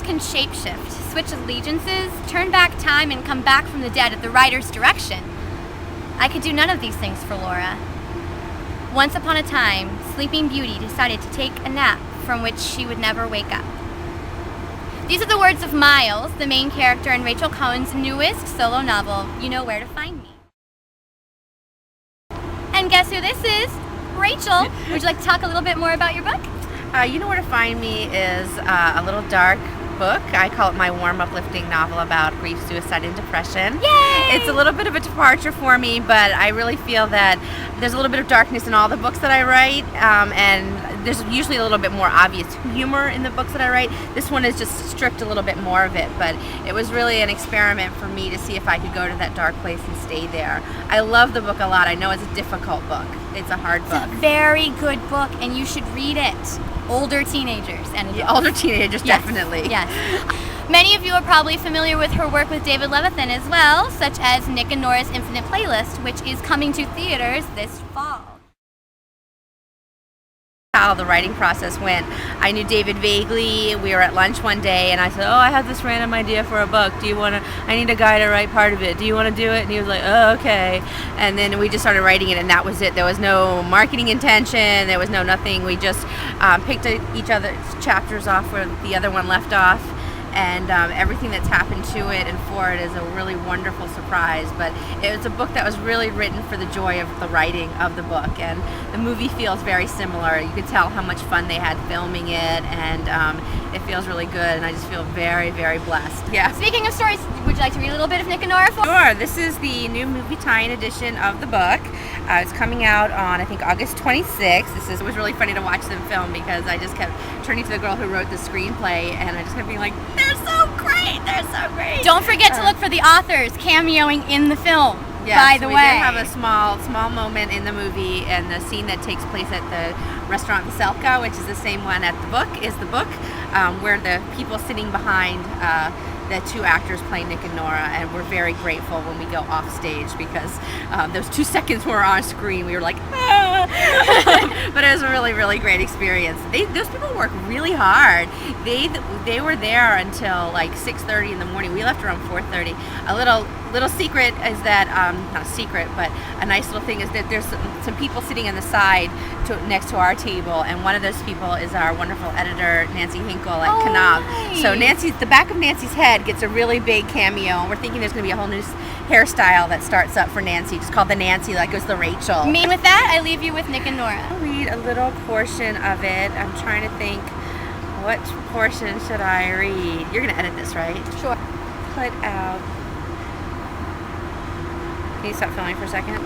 can shapeshift, switch allegiances, turn back time, and come back from the dead at the writer's direction. I could do none of these things for Laura. Once upon a time, Sleeping Beauty decided to take a nap from which she would never wake up. These are the words of Miles, the main character in Rachel Cohn's newest solo novel, You Know Where to Find Me. And guess who this is? Rachel. Would you like to talk a little bit more about your book? You Know Where to Find Me is a little dark book. I call it my warm, uplifting novel about grief, suicide, and depression. Yay! It's a little bit of a departure for me, but I really feel that there's a little bit of darkness in all the books that I write, and there's usually a little bit more obvious humor in the books that I write. This one is just stripped a little bit more of it, but it was really an experiment for me to see if I could go to that dark place and stay there. I love the book a lot. I know it's a difficult book. It's a hard book. It's a very good book, and you should read it. Older teenagers and adults. Yeah, older teenagers, yes. Definitely. Yes. Many of you are probably familiar with her work with David Levithan as well, such as Nick and Nora's Infinite Playlist, which is coming to theaters this fall. How the writing process went. I knew David vaguely. We were at lunch one day and I said, oh, I have this random idea for a book. Do you want to, I need a guy to write part of it. Do you want to do it? And he was like, oh, okay. And then we just started writing it, and that was it. There was no marketing intention. There was no nothing. We just picked each other's chapters off where the other one left off. And everything that's happened to it and for it is a really wonderful surprise. But it was a book that was really written for the joy of the writing of the book, and the movie feels very similar. You could tell how much fun they had filming it, and it feels really good, and I just feel very, very blessed. Yeah. Speaking of stories, would you like to read a little bit of Nick and Nora for us? Sure. This is the new movie tie-in edition of the book. It's coming out on, I think, August 26th. It was really funny to watch them film because I just kept turning to the girl who wrote the screenplay, and I just kept being like, they're so great, they're so great. Don't forget to look for the authors cameoing in the film, yes, by the way. We did have a small moment in the movie, and the scene that takes place at the restaurant Veselka, which is the same one at the book, where the people sitting behind the two actors play Nick and Nora, and we're very grateful when we go off stage because those 2 seconds we were on screen, we were like, ah! But it was a really, really great experience. Those people work really hard. They were there until like 6:30 in the morning. We left around 4:30. A little secret is that, not a secret, but a nice little thing is that there's some people sitting on the side next to our table, and one of those people is our wonderful editor, Nancy Hinkle at Knopf. Nice. So the back of Nancy's head gets a really big cameo, and we're thinking there's going to be a whole new hairstyle that starts up for Nancy, just called the Nancy, like goes the Rachel. Me with that, I leave you with Nick and Nora. I'll read a little portion of it. I'm trying to think, what portion should I read? You're going to edit this, right? Sure. Put out. Can you stop filming for a second?